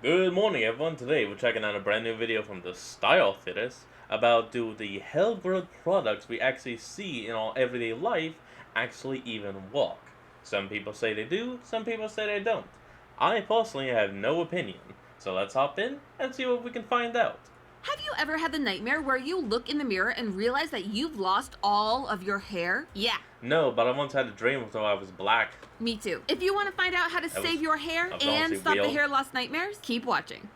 Good morning, everyone. Today we're checking out a brand new video from the Style Fittest about do the hair growth products we actually see in our everyday life actually even work. Some people say they do, some people say they don't. I personally have no opinion, so let's hop in and see what we can find out. Have you ever had the nightmare where you look in the mirror and realize that you've lost all of your hair? Yeah, No, but I once had a dream until I was black. me too. If you want to find out how to That save was your hair that was and honestly stop the real. hair loss nightmares, keep watching.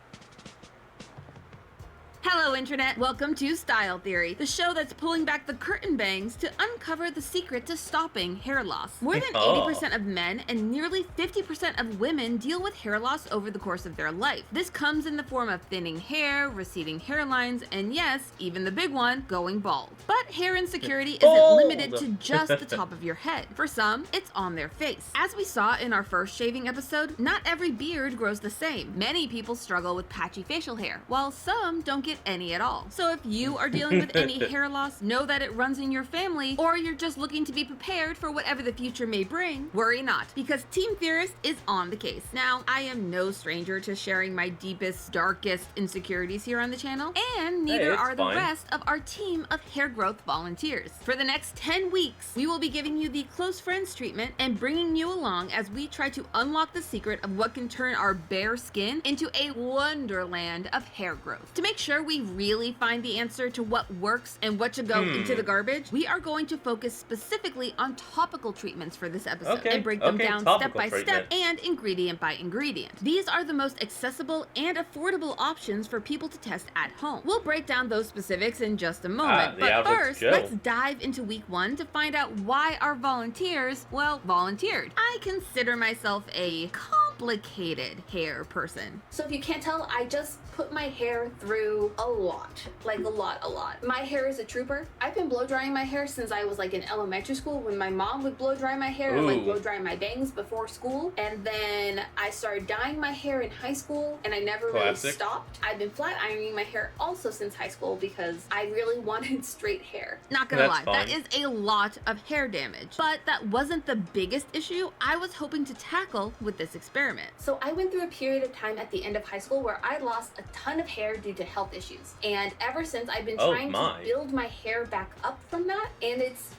Hello, Internet. Welcome to Style Theory, the show that's pulling back the curtain bangs to uncover the secret to stopping hair loss. More than 80% of men and nearly 50% of women deal with hair loss over the course of their life. This comes in the form of thinning hair, receding hairlines, and yes, even the big one, going bald. But hair insecurity isn't Bald! limited to just the top of your head. For some, it's on their face. As we saw in our first shaving episode, not every beard grows the same. Many people struggle with patchy facial hair, while some don't get any at all. So if you are dealing with any hair loss, know that it runs in your family, or you're just looking to be prepared for whatever the future may bring, worry not, because Team Theorist is on the case. Now, I am no stranger to sharing my deepest, darkest insecurities here on the channel, and neither it's are the fine. rest of our team of hair growth volunteers. For the next 10 weeks, we will be giving you the close friends treatment and bringing you along as we try to unlock the secret of what can turn our bare skin into a wonderland of hair growth. To make sure we really find the answer to what works and what should go into the garbage, we are going to focus specifically on topical treatments for this episode and break them down step topical by step treatment. and ingredient by ingredient. These are the most accessible and affordable options for people to test at home. We'll break down those specifics in just a moment, the but average first, Joe. let's dive into week 1 to find out why our volunteers, volunteered. I consider myself a complicated hair person. So if you can't tell, I just put my hair through a lot. Like a lot. My hair is a trooper. I've been blow drying my hair since I was like in elementary school when my mom would blow dry my hair and like Ooh. blow dry my bangs before school. And then I started dyeing my hair in high school and I never Classic. really stopped. I've been flat ironing my hair also since high school because I really wanted straight hair. Not gonna lie, That's that fine. is a lot of hair damage. But that wasn't the biggest issue I was hoping to tackle with this experiment. So I went through a period of time at the end of high school where I lost a ton of hair due to health issues. And ever since I've been Oh, trying my. to build my hair back up from that, and it's,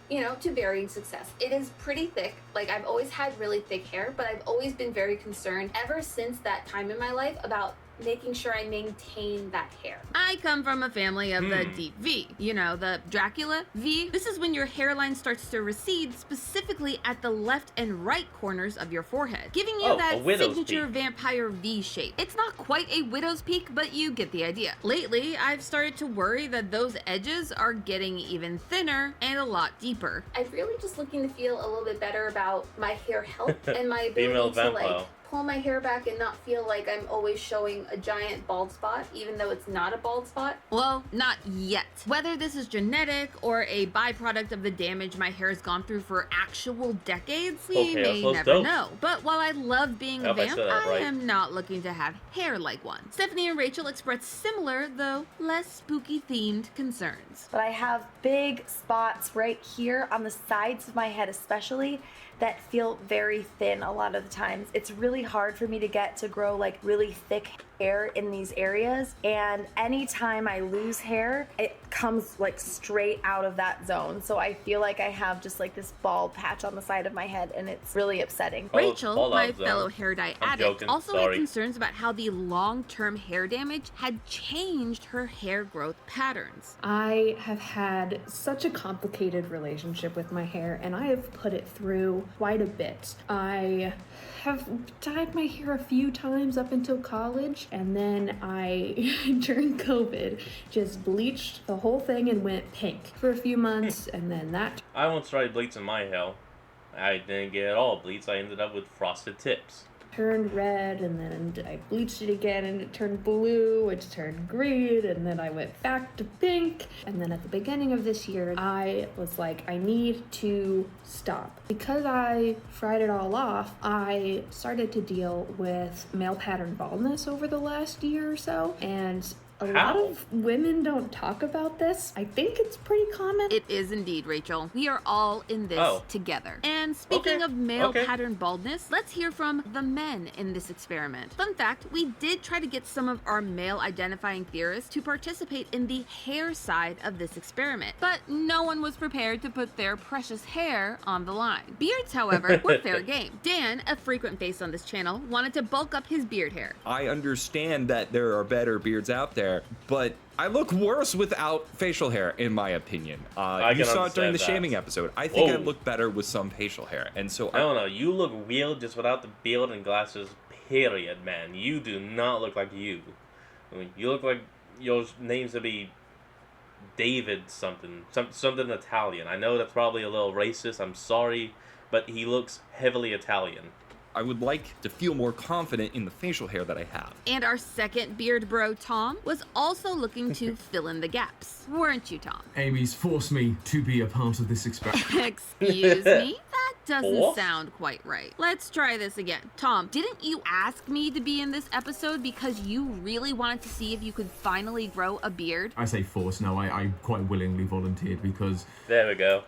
to varying success. It is pretty thick. Like I've always had really thick hair, but I've always been very concerned ever since that time in my life about making sure I maintain that hair. I come from a family of the deep V, the Dracula V. This is when your hairline starts to recede specifically at the left and right corners of your forehead, giving you Oh, a that widow's signature peak. vampire V shape. It's not quite a widow's peak, but you get the idea. Lately, I've started to worry that those edges are getting even thinner and a lot deeper. I'm really just looking to feel a little bit better about my hair health and my Female ability to vampire. pull my hair back and not feel like I'm always showing a giant bald spot, even though it's not a bald spot. Well, not yet. Whether this is genetic or a byproduct of the damage my hair has gone through for actual decades, we Okay, may so never dope. know. But while I love being I a hope I vamp, said that I right. am not looking to have hair like one. Stephanie and Rachel expressed similar, though less spooky themed concerns. But I have big spots right here on the sides of my head especially that feel very thin a lot of the times. It's really hard for me to get to grow like really thick hair in these areas, and anytime I lose hair, it comes like straight out of that zone. So I feel like I have just like this bald patch on the side of my head, and it's really upsetting. Oh, Rachel, fall my out zone. fellow hair dye I'm addict, joking, also had sorry. concerns about how the long-term hair damage had changed her hair growth patterns. I have had such a complicated relationship with my hair, and I have put it through quite a bit. I have dyed my hair a few times up until college, and then I, during COVID, just bleached the whole thing and went pink for a few months, and then that I once tried bleaching my hair. I didn't get it all bleached. I ended up with frosted tips. turned red, and then I bleached it again and it turned blue, it turned green, and then I went back to pink. And then at the beginning of this year, I was like, I need to stop. Because I fried it all off, I started to deal with male pattern baldness over the last year or so, and A How? lot of women don't talk about this. I think it's pretty common. It is indeed, Rachel. We are all in this Oh. together. And speaking Okay, of male okay. pattern baldness, let's hear from the men in this experiment. Fun fact, we did try to get some of our male identifying theorists to participate in the hair side of this experiment, but no one was prepared to put their precious hair on the line. Beards, however, were fair game. Dan, a frequent face on this channel, wanted to bulk up his beard hair. I understand that there are better beards out there, but I look worse without facial hair, in my opinion. I You can saw it during understand the that. shaming episode. I think I Whoa. look better with some facial hair, and so I don't know. You look real just without the beard and glasses. Period, man. You do not look like you. I mean, you look like your name's to be David something, something Italian. I know that's probably a little racist. I'm sorry, but he looks heavily Italian. I would like to feel more confident in the facial hair that I have. And our second beard bro, Tom, was also looking to fill in the gaps. Weren't you, Tom? Amy's forced me to be a part of this experiment. Excuse me? That doesn't What? sound quite right. Let's try this again. Tom, didn't you ask me to be in this episode because you really wanted to see if you could finally grow a beard? I say forced, no, I quite willingly volunteered because There we go.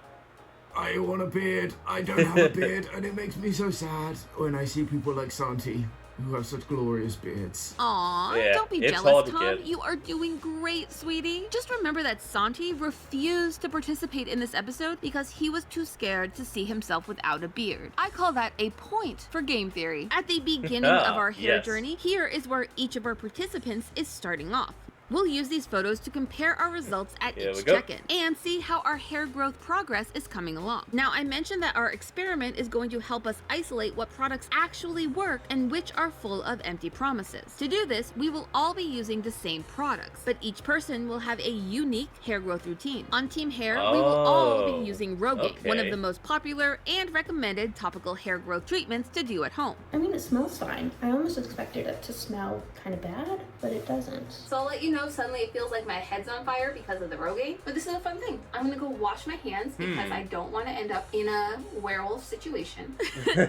I want a beard, I don't have a beard, and it makes me so sad when I see people like Santi who have such glorious beards. Aw, Yeah, don't be it's jealous, hard to Tom. get. You are doing great, sweetie. Just remember that Santi refused to participate in this episode because he was too scared to see himself without a beard. I call that a point for game theory. At the beginning of our hair Yes. journey, here is where each of our participants is starting off. We'll use these photos to compare our results at Here we each go. check-in and see how our hair growth progress is coming along. Now, I mentioned that our experiment is going to help us isolate what products actually work and which are full of empty promises. To do this, we will all be using the same products, but each person will have a unique hair growth routine. On Team Hair, we will all Oh, be using Rogaine, one of okay. the most popular and recommended topical hair growth treatments to do at home. I mean, it smells fine. I almost expected it to smell kind of bad, but it doesn't. So I'll let you know, suddenly it feels like my head's on fire because of the Rogaine. But this is a fun thing. I'm gonna go wash my hands because I don't want to end up in a werewolf situation.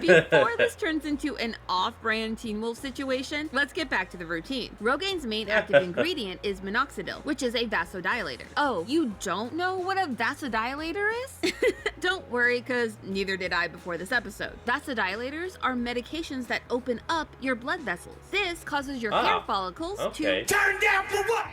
Before this turns into an off-brand Teen Wolf situation, let's get back to the routine. Rogaine's main active ingredient is minoxidil, which is a vasodilator. Oh, you don't know what a vasodilator is? Don't worry, because neither did I before this episode. Vasodilators are medications that open up your blood vessels. This causes your hair follicles Okay. to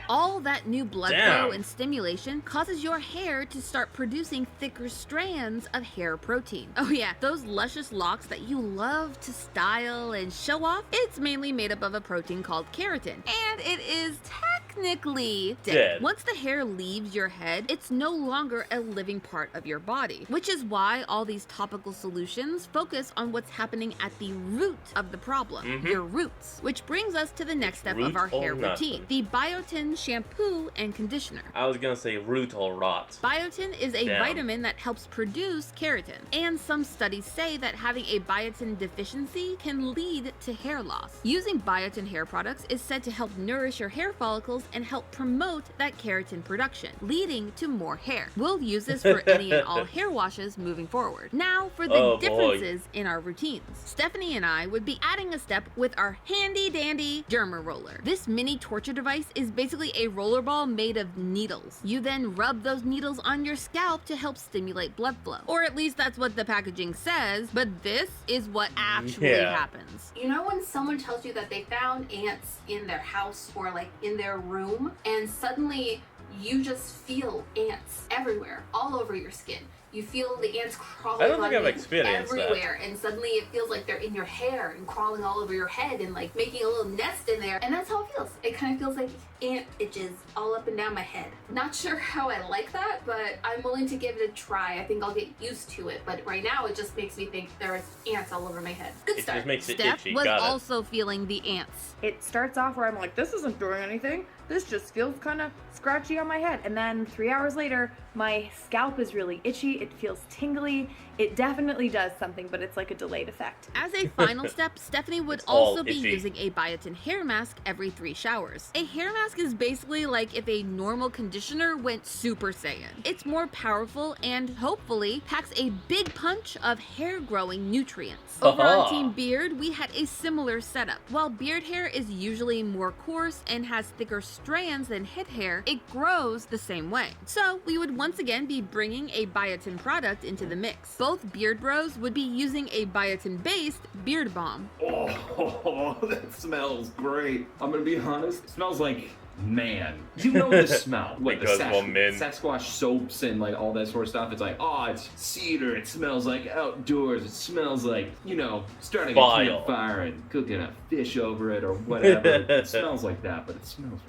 all that new blood Damn. flow and stimulation causes your hair to start producing thicker strands of hair protein. Oh yeah, those luscious locks that you love to style and show off, it's mainly made up of a protein called keratin. And it is technically dead. Once the hair leaves your head, it's no longer a living part of your body, which is why all these topical solutions focus on what's happening at the root of the problem, your roots. Which brings us to the next step of Root our hair or routine, nothing. the Biotin shampoo and conditioner. I was gonna say root or rot. Biotin is a Damn. vitamin that helps produce keratin, and some studies say that having a biotin deficiency can lead to hair loss. Using biotin hair products is said to help nourish your hair follicles and help promote that keratin production, leading to more hair. We'll use this for any and all hair washes moving forward. Now for the Oh, boy. differences in our routines. Stephanie and I would be adding a step with our handy dandy derma roller. This mini torture device is basically a roller ball made of needles. You then rub those needles on your scalp to help stimulate blood flow. Or at least that's what the packaging says, but this is what actually Yeah. happens. You know when someone tells you that they found ants in their house or like in their room, and suddenly you just feel ants everywhere, all over your skin. You feel the ants crawling I don't think on I've you experienced that. everywhere, and suddenly it feels like they're in your hair and crawling all over your head and like making a little nest in there. And that's how it feels. It kind of feels like ant itches all up and down my head. Not sure how I like that, but I'm willing to give it a try. I think I'll get used to it. But right now, it just makes me think there's ants all over my head. Good It start. just makes it Steph itchy. was Got it. also feeling the ants. It starts off where I'm like, this isn't doing anything. This just feels kind of scratchy on my head. And then 3 hours later, my scalp is really itchy. it feels tingly. It definitely does something, but it's like a delayed effect. As a final step, Stephanie would It's all also be itchy. using a biotin hair mask every 3 showers. A hair mask is basically like if a normal conditioner went Super Saiyan. It's more powerful and hopefully packs a big punch of hair growing nutrients. Over on Team Beard, we had a similar setup. While beard hair is usually more coarse and has thicker strands than head hair, it grows the same way. So we would once again be bringing a biotin product into the mix. Both beard bros would be using a biotin-based beard balm. Oh, that smells great. I'm gonna be honest. It smells like man. You know the smell. What, Because, the well, men. Sasquatch soaps and like all that sort of stuff. It's like, oh, it's cedar. It smells like outdoors. It smells like, you know, starting a Vile. campfire and cooking a fish over it or whatever. It smells like that, but it smells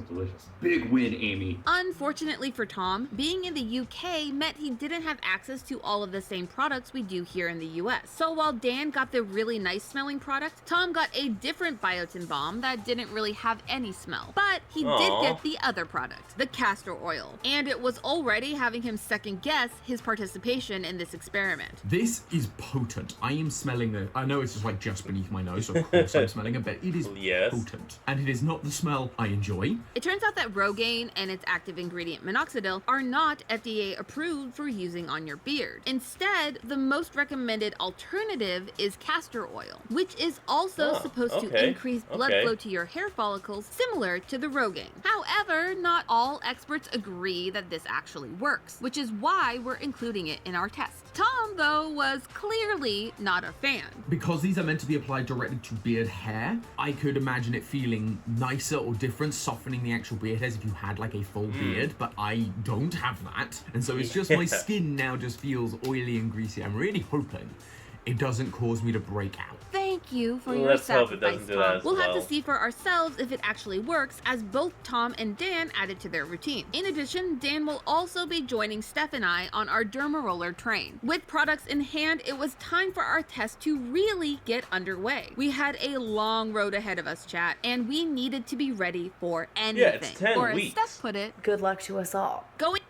delicious. Big win, Amy. Unfortunately for Tom, being in the UK meant he didn't have access to all of the same products we do here in the US. So while Dan got the really nice smelling product, Tom got a different biotin balm that didn't really have any smell. But he did Aw. get the other product, the castor oil. And it was already having him second guess his participation in this experiment. This is potent. I am smelling it. I know it's just like just beneath my nose, so of course I'm smelling it, but it is Yes. potent. And it is not the smell I enjoy. It turns out that Rogaine and its active ingredient minoxidil are not FDA approved for using on your beard. Instead, the most recommended alternative is castor oil, which is also Oh, supposed to okay, increase blood okay. flow to your hair follicles, similar to the Rogaine. However, not all experts agree that this actually works, which is why we're including it in our test. Tom, though, was clearly not a fan. Because these are meant to be applied directly to beard hair, I could imagine it feeling nicer or different, softening the actual beard hairs if you had like a full beard, but I don't have that. And so it's just my skin now just feels oily and greasy. I'm really hoping it doesn't cause me to break out. Thank you for your Let's hope it sacrifice, doesn't do Tom. that as We'll have well. to see for ourselves if it actually works, as both Tom and Dan added to their routine. In addition, Dan will also be joining Steph and I on our derma roller train. With products in hand, it was time for our test to really get underway. We had a long road ahead of us, chat, and we needed to be ready for anything. it's 10 or as weeks. Steph put it, Good luck to us all. going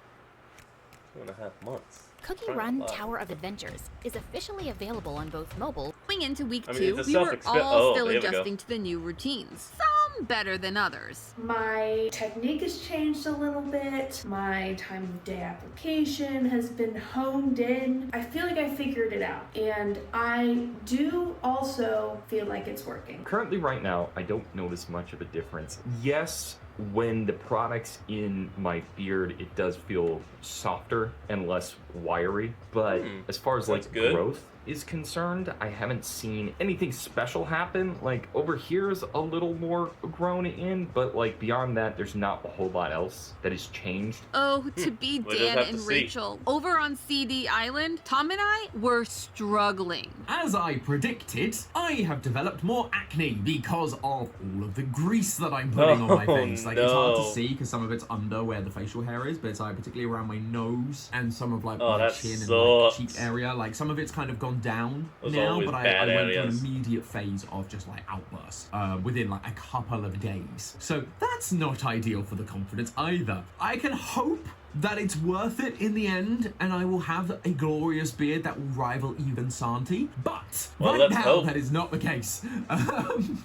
2.5 months. Cookie Trying Run a lot. Tower of Adventures is officially available on both mobile. into week I mean, 2, it's a we were self-expe- all oh, still there we go. adjusting to the new routines. Some better than others. My technique has changed a little bit. My time of day application has been honed in. I feel like I figured it out. And I do also feel like it's working. Currently, right now, I don't notice much of a difference. Yes, when the product's in my beard, it does feel softer and less wiry. But as far as like that's good. growth is concerned, I haven't seen anything special happen. Like over here is a little more grown in, but like beyond that, there's not a whole lot else that has changed. Oh, to be We'll just Dan have to and see. Rachel. Over on CD Island, Tom and I were struggling. As I predicted, I have developed more acne because of all of the grease that I'm putting on my Oh, face. Like, it's hard to no. see because some of it's under where the facial hair is, but it's like particularly around my nose and some of like Oh, my that chin and like sucks. cheek area. Like, some of it's kind of gone down Those are now, always but I bad went through an areas. immediate phase of just like outbursts within like a couple of days. So that's not ideal for the confidence either. I can hope that it's worth it in the end, and I will have a glorious beard that will rival even Santi. But Well, right let's now, hope. that is not the case.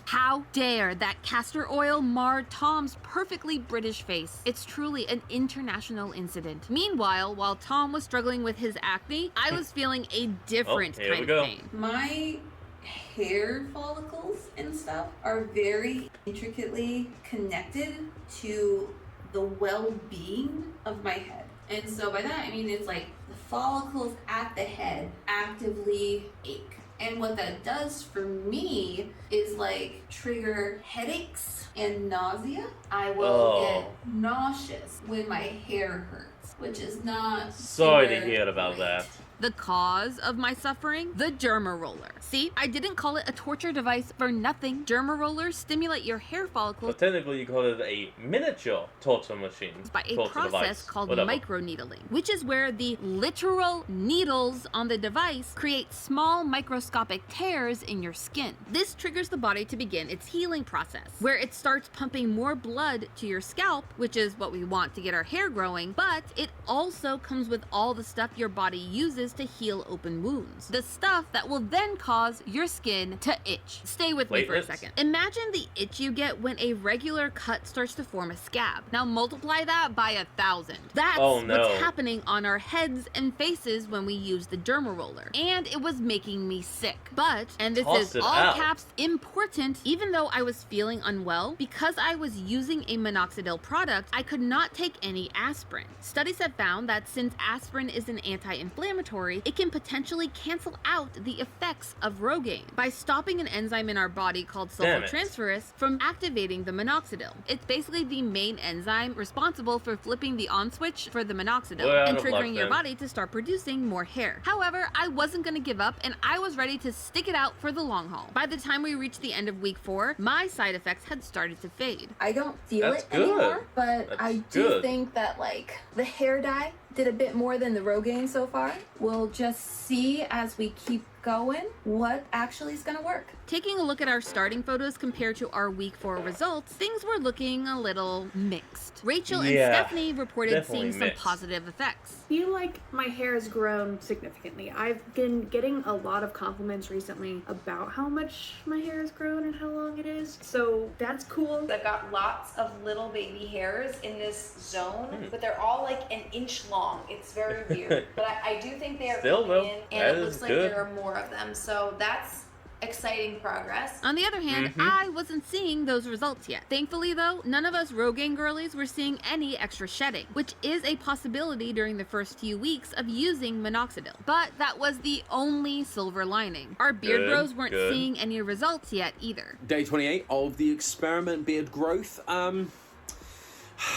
How dare that castor oil mar Tom's perfectly British face? It's truly an international incident. Meanwhile, while Tom was struggling with his acne, I was feeling a different here we kind go. of pain. My hair follicles and stuff are very intricately connected to the well-being of my head. And so by that I mean it's like the follicles at the head actively ache. And what that does for me is like trigger headaches and nausea. I will Oh. get nauseous when my hair hurts, which is not Sorry to super hear about great. that. The cause of my suffering? The Derma Roller. See, I didn't call it a torture device for nothing. Derma rollers stimulate your hair follicles But technically, you call it a miniature torture machine. by a torture process device, called whatever. microneedling, which is where the literal needles on the device create small microscopic tears in your skin. This triggers the body to begin its healing process, where it starts pumping more blood to your scalp, which is what we want to get our hair growing, but it also comes with all the stuff your body uses to heal open wounds. The stuff that will then cause your skin to itch. Stay with me for a Platelets? second. Imagine the itch you get when a regular cut starts to form a scab. Now multiply that by 1,000. That's Oh, no. what's happening on our heads and faces when we use the derma roller. And it was making me sick. But, and this Toss is it all out. caps important, even though I was feeling unwell, because I was using a minoxidil product, I could not take any aspirin. Studies have found that since aspirin is an anti-inflammatory, it can potentially cancel out the effects of Rogaine by stopping an enzyme in our body called Damn it. sulfotransferase from activating the minoxidil. It's basically the main enzyme responsible for flipping the on switch for the minoxidil We're out and of luck triggering your then. body to start producing more hair. However, I wasn't going to give up and I was ready to stick it out for the long haul. By the time we reached the end of week 4, my side effects had started to fade. I don't feel That's it good. anymore, but That's I do good. think that like the hair dye did a bit more than the Rogaine so far. We'll just see as we keep going what actually is gonna work. Taking a look at our starting photos compared to our week 4 results, things were looking a little mixed. Rachel and Yeah, Stephanie reported definitely seeing some mixed. positive effects. Feel like my hair has grown significantly. I've been getting a lot of compliments recently about how much my hair has grown and how long it is. So that's cool. I've got lots of little baby hairs in this zone, but they're all like an inch long. It's very weird. But I do think they are Still, coming though, in, that and it is looks like good. there are more of them. So that's exciting progress. On the other hand, I wasn't seeing those results yet. Thankfully though, none of us Rogaine girlies were seeing any extra shedding, which is a possibility during the first few weeks of using minoxidil. But that was the only silver lining. Our beard Good, grows weren't good. seeing any results yet either. Day 28 of the experiment beard growth.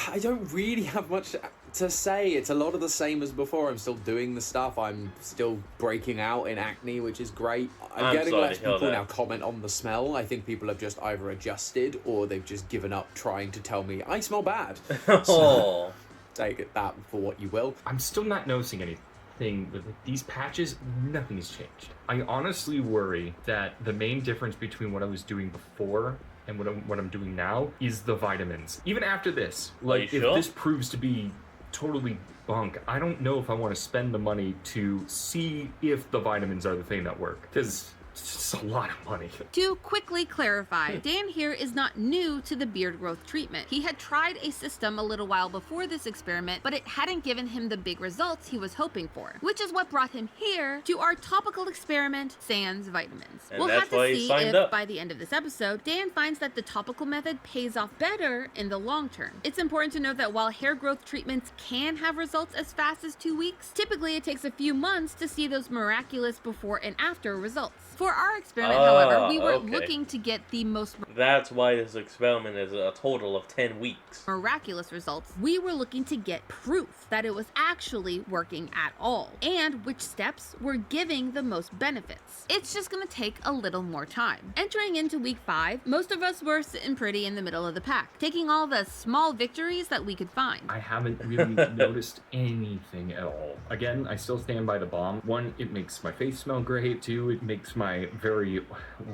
I don't really have much to say. It's a lot of the same as before. I'm still doing the stuff. I'm still breaking out in acne, which is great. I'm getting sorry less to hear people that. now comment on the smell. I think people have just either adjusted or they've just given up trying to tell me I smell bad. Oh. Take it that for what you will. I'm still not noticing anything with these patches. Nothing has changed. I honestly worry that the main difference between what I was doing before and what I'm doing now is the vitamins. Even after this, like you if sure? this proves to be totally bunk, I don't know if I want to spend the money to see if the vitamins are the thing that work, because it's just a lot of money. To quickly clarify, Dan here is not new to the beard growth treatment. He had tried a system a little while before this experiment, but it hadn't given him the big results he was hoping for, which is what brought him here to our topical experiment, Sans Vitamins. And We'll that's have to why he see signed if up. by the end of this episode, Dan finds that the topical method pays off better in the long term. It's important to note that while hair growth treatments can have results as fast as 2 weeks, typically it takes a few months to see those miraculous before and after results. For our experiment, however, we were okay. looking to get the most That's why this experiment is a total of 10 weeks. miraculous results. We were looking to get proof that it was actually working at all, and which steps were giving the most benefits. It's just gonna take a little more time. Entering into week 5, most of us were sitting pretty in the middle of the pack, taking all the small victories that we could find. I haven't really noticed anything at all. Again, I still stand by the bomb. 1, it makes my face smell great. 2, it makes my very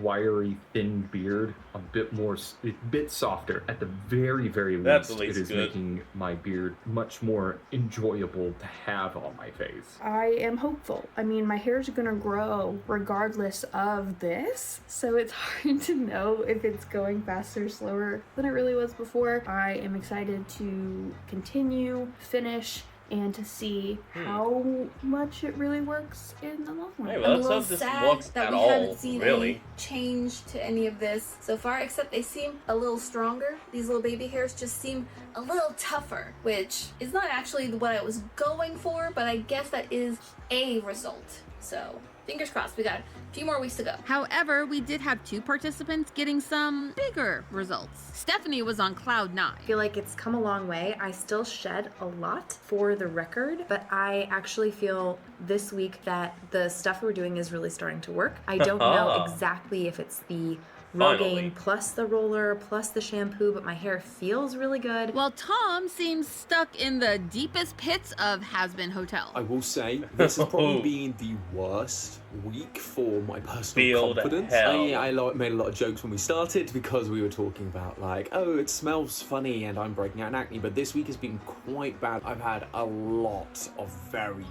wiry, thin beard a bit softer. At the very, very That's least, at least it is good. making my beard much more enjoyable to have on my face. I am hopeful. I mean, my hair's gonna grow regardless of this, so it's hard to know if it's going faster or slower than it really was before. I am excited to continue, finish, and to see how much it really works in the long run. Hey, I'm well, a let's little hope this sad works that at we all, haven't seen really. any change to any of this so far, except they seem a little stronger. These little baby hairs just seem a little tougher, which is not actually what I was going for, but I guess that is a result. So fingers crossed. We got a few more weeks to go. However, we did have 2 participants getting some bigger results. Stephanie was on cloud 9. I feel like it's come a long way. I still shed a lot for the record, but I actually feel this week that the stuff we're doing is really starting to work. I don't know exactly if it's the Rogaine plus the roller plus the shampoo, but my hair feels really good. While Tom seems stuck in the deepest pits of Has-Been Hotel. I will say, this has probably been the worst week for my personal Feel the confidence. hell. I made a lot of jokes when we started because we were talking about like, oh, it smells funny and I'm breaking out in acne, but this week has been quite bad. I've had a lot of very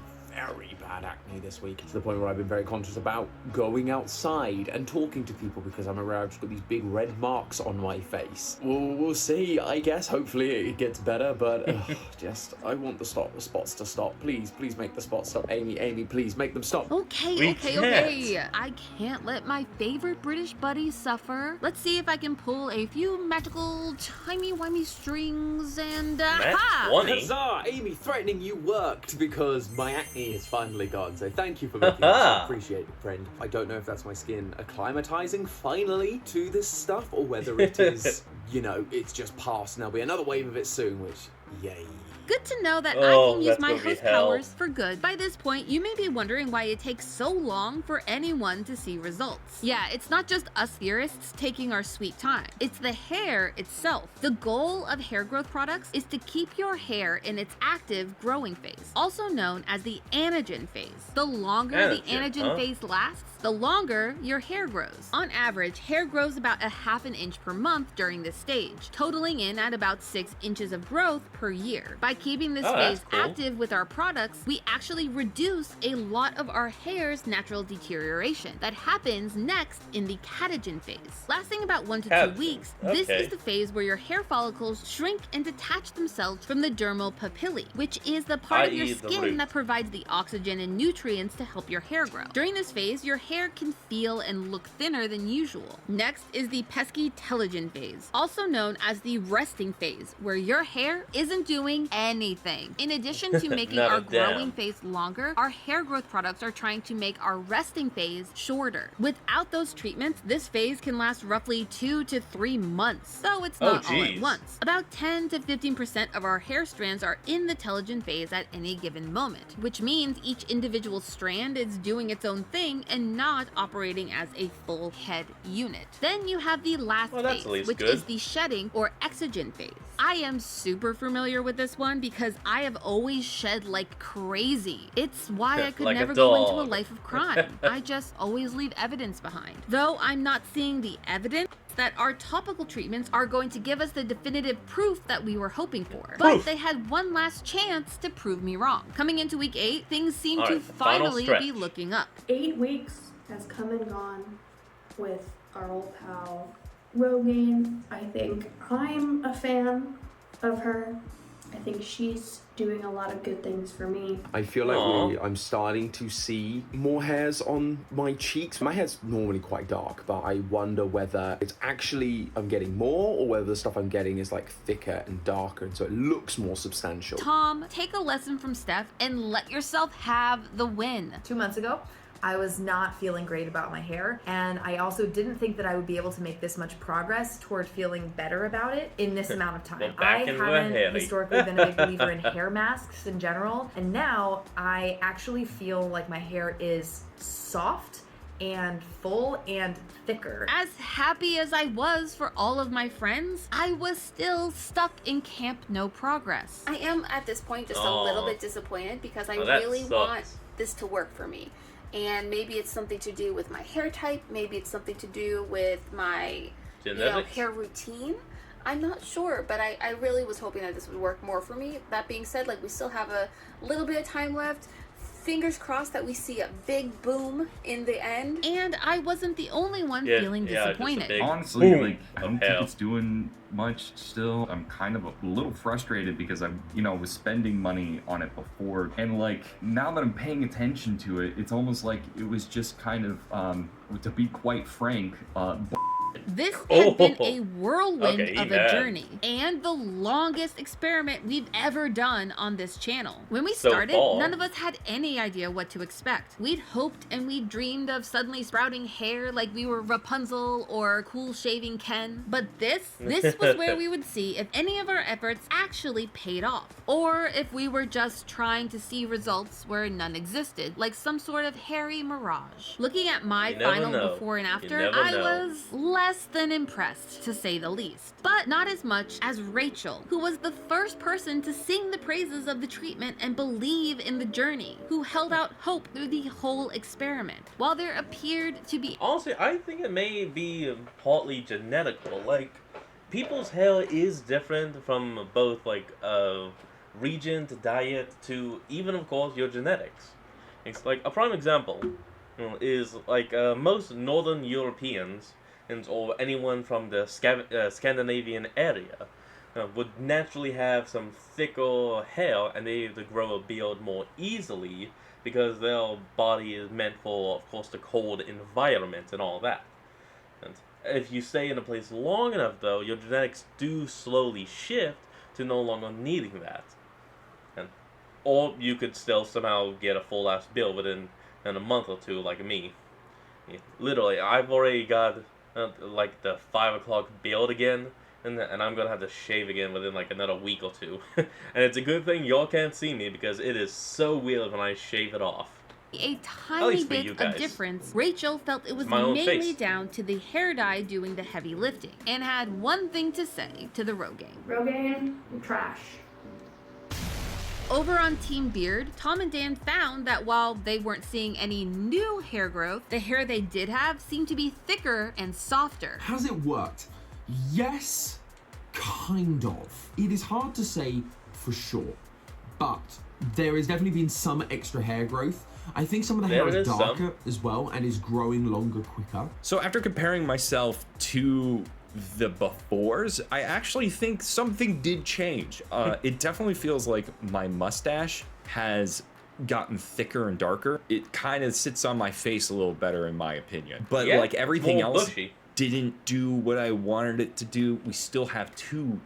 bad acne this week, to the point where I've been very conscious about going outside and talking to people because I'm aware I've just got these big red marks on my face. We'll see, I guess. Hopefully it gets better, but I want the spots to stop. Please make the spots stop. Amy, please make them stop. Okay. I can't let my favorite British buddy suffer. Let's see if I can pull a few magical timey-wimey strings and Huzzah! Amy, threatening you worked because my acne is finally gone, so thank you for making this. I appreciate it, friend. I don't know if that's my skin acclimatizing finally to this stuff, or whether it is, it's just past and there'll be another wave of it soon, which, yay. Good to know that I can use my host powers for good. By this point, you may be wondering why it takes so long for anyone to see results. Yeah, it's not just us theorists taking our sweet time. It's the hair itself. The goal of hair growth products is to keep your hair in its active growing phase, also known as the anagen phase. The longer the anagen phase lasts, the longer your hair grows. On average, hair grows about a half an inch per month during this stage, totaling in at about 6 inches of growth per year. By keeping this phase active with our products, we actually reduce a lot of our hair's natural deterioration that happens next in the catagen phase. Lasting about 1 to 2 weeks, this is the phase where your hair follicles shrink and detach themselves from the dermal papillae, which is the part of your skin that provides the oxygen and nutrients to help your hair grow. During this phase, your hair can feel and look thinner than usual. Next is the pesky telogen phase, also known as the resting phase, where your hair isn't doing anything. In addition to making our growing phase longer, our hair growth products are trying to make our resting phase shorter. Without those treatments, this phase can last roughly 2 to 3 months, though it's not all at once. About 10 to 15% of our hair strands are in the telogen phase at any given moment, which means each individual strand is doing its own thing and not operating as a full head unit. Then you have the last phase, which is the shedding or exogen phase. I am super familiar with this one because I have always shed like crazy. It's why I could like never go into a life of crime. I just always leave evidence behind. Though I'm not seeing the evidence that our topical treatments are going to give us the definitive proof that we were hoping for. But they had one last chance to prove me wrong. Coming into week 8, things seem to finally be looking up. 8 weeks has come and gone with our old pal Rogaine. I think I'm a fan of her. I think she's doing a lot of good things for me. I feel like I'm starting to see more hairs on my cheeks. My hair's normally quite dark, but I wonder whether it's actually I'm getting more or whether the stuff I'm getting is like thicker and darker, and so it looks more substantial. Tom, take a lesson from Steph and let yourself have the win. 2 months ago, I was not feeling great about my hair, and I also didn't think that I would be able to make this much progress toward feeling better about it in this amount of time. I haven't historically been a big believer in hair masks in general, and now I actually feel like my hair is soft and full and thicker. As happy as I was for all of my friends, I was still stuck in camp no progress. I am at this point just a little bit disappointed because I really want this to work for me. And maybe it's something to do with my hair type, maybe it's something to do with my hair routine. I'm not sure, but I really was hoping that this would work more for me. That being said, like, we still have a little bit of time left. Fingers crossed that we see a big boom in the end. And I wasn't the only one feeling disappointed. Honestly, like, I don't think it's doing much still. I'm kind of a little frustrated because I was spending money on it before. And like, now that I'm paying attention to it, it's almost like it was just kind of, to be quite frank, This Oh. had been a whirlwind Okay, of a man. journey and the longest experiment we've ever done on this channel. When we So started, far. none of us had any idea what to expect. We'd hoped and we dreamed of suddenly sprouting hair like we were Rapunzel or cool shaving Ken. But this was where we would see if any of our efforts actually paid off, or if we were just trying to see results where none existed, like some sort of hairy mirage. Looking at my You never final know. before and You after, never I know. was less than impressed, to say the least. But not as much as Rachel, who was the first person to sing the praises of the treatment and believe in the journey, who held out hope through the whole experiment. While there appeared to be Honestly, I think it may be partly genetical. Like, people's hair is different from both, like, region to diet to even, of course, your genetics. It's like, a prime example is, like, most Northern Europeans or anyone from the Scandinavian area would naturally have some thicker hair and they to grow a beard more easily because their body is meant for, of course, the cold environment and all that. And if you stay in a place long enough, though, your genetics do slowly shift to no longer needing that. And, or you could still somehow get a full-ass beard within a month or two, like me. Yeah, literally, I've already got like the 5 o'clock beard again, and I'm gonna have to shave again within like another week or two. And it's a good thing y'all can't see me because it is so weird when I shave it off. a tiny least for bit you of guys. difference, Rachel felt it was my own mainly face. down to the hair dye doing the heavy lifting, and had one thing to say to the Rogaine. Rogaine, trash. Over on Team Beard, Tom and Dan found that while they weren't seeing any new hair growth, the hair they did have seemed to be thicker and softer. Has it worked? Yes, kind of. It is hard to say for sure, but there has definitely been some extra hair growth. I think some of the There hair is is some. darker as well and is growing longer quicker. So after comparing myself to the befores, I actually think something did change. It definitely feels like my mustache has gotten thicker and darker. It kind of sits on my face a little better in my opinion. But Yeah, like it's everything more else bushy. didn't do what I wanted it to do. We still have 2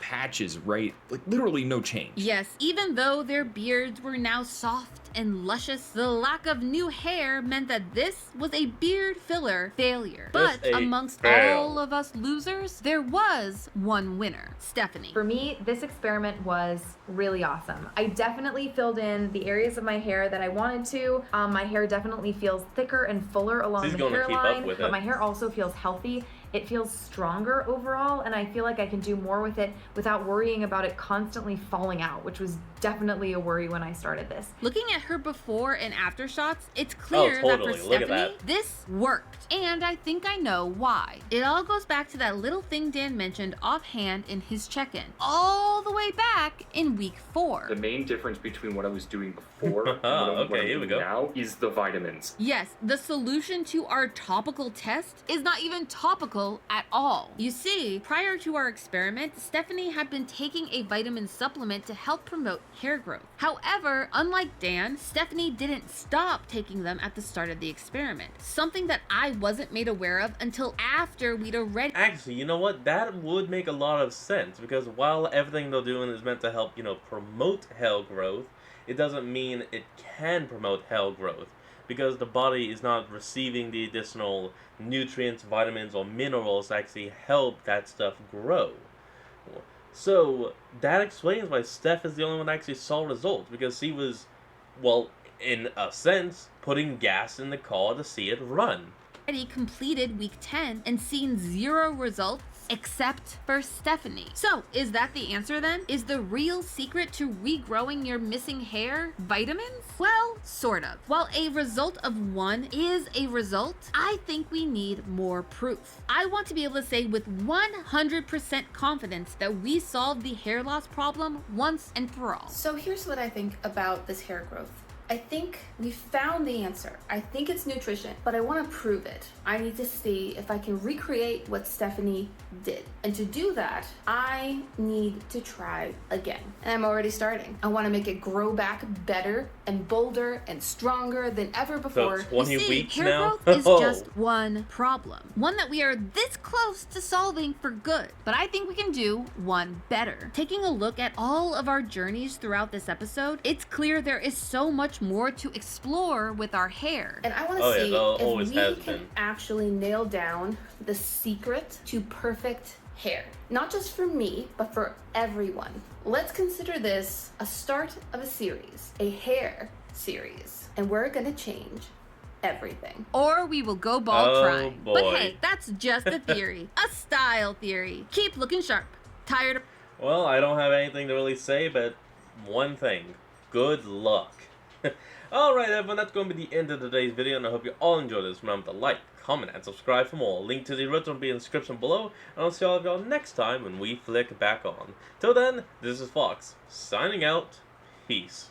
patches, right? Like literally no change. Yes, even though their beards were now soft and luscious, the lack of new hair meant that this was a beard filler failure. But a amongst fail. all of us losers, there was one winner, Stephanie. For me, this experiment was really awesome. I definitely filled in the areas of my hair that I wanted to. My hair definitely feels thicker and fuller along She's the gonna keep up hairline, with but it. my hair also feels healthy. It feels stronger overall, and I feel like I can do more with it without worrying about it constantly falling out, which was definitely a worry when I started this. Looking at her before and after shots, it's clear that totally. for Look at Stephanie, that. this worked. And I think I know why. It all goes back to that little thing Dan mentioned offhand in his check-in, all the way back in week 4. The main difference between what I was doing before and what I'm Okay, here we doing go. now is the vitamins. Yes, the solution to our topical test is not even topical at all. You see, prior to our experiment, Stephanie had been taking a vitamin supplement to help promote hair growth. However, unlike Dan, Stephanie didn't stop taking them at the start of the experiment, something that I wasn't made aware of until after we'd already Actually, you know what? That would make a lot of sense because while everything they're doing is meant to help, promote hair growth, it doesn't mean it can promote hair growth because the body is not receiving the additional nutrients, vitamins, or minerals to actually help that stuff grow. So that explains why Steph is the only one that actually saw results because he was, well, in a sense, putting gas in the car to see it run. completed week 10 and seen 0 results except for Stephanie. So, is that the answer then? Is the real secret to regrowing your missing hair vitamins? Well, sort of. While a result of 1 is a result, I think we need more proof. I want to be able to say with 100% confidence that we solved the hair loss problem once and for all. So here's what I think about this hair growth. I think we found the answer. I think it's nutrition, but I want to prove it. I need to see if I can recreate what Stephanie did. And to do that, I need to try again. And I'm already starting. I want to make it grow back better and bolder and stronger than ever before. So 20 You see, weeks hair now? growth is Oh. just one problem. One that we are this close to solving for good. But I think we can do one better. Taking a look at all of our journeys throughout this episode, it's clear there is so much more to explore with our hair. And I want to Oh, yeah, see there always if we has can been. actually nail down the secret to perfect hair. Not just for me, but for everyone. Let's consider this a start of a series, a hair series. And we're gonna change everything. Or we will go bald Oh, trying. But boy. hey, that's just a theory. A style theory. Keep looking sharp. Tired of... Well, I don't have anything to really say, but one thing. Good luck. Alright everyone, that's going to be the end of today's video, and I hope you all enjoyed this. Remember to like, comment, and subscribe for more. Link to the original will be in the description below, and I'll see all of y'all next time when we flick back on. Till then, this is Fox, signing out. Peace.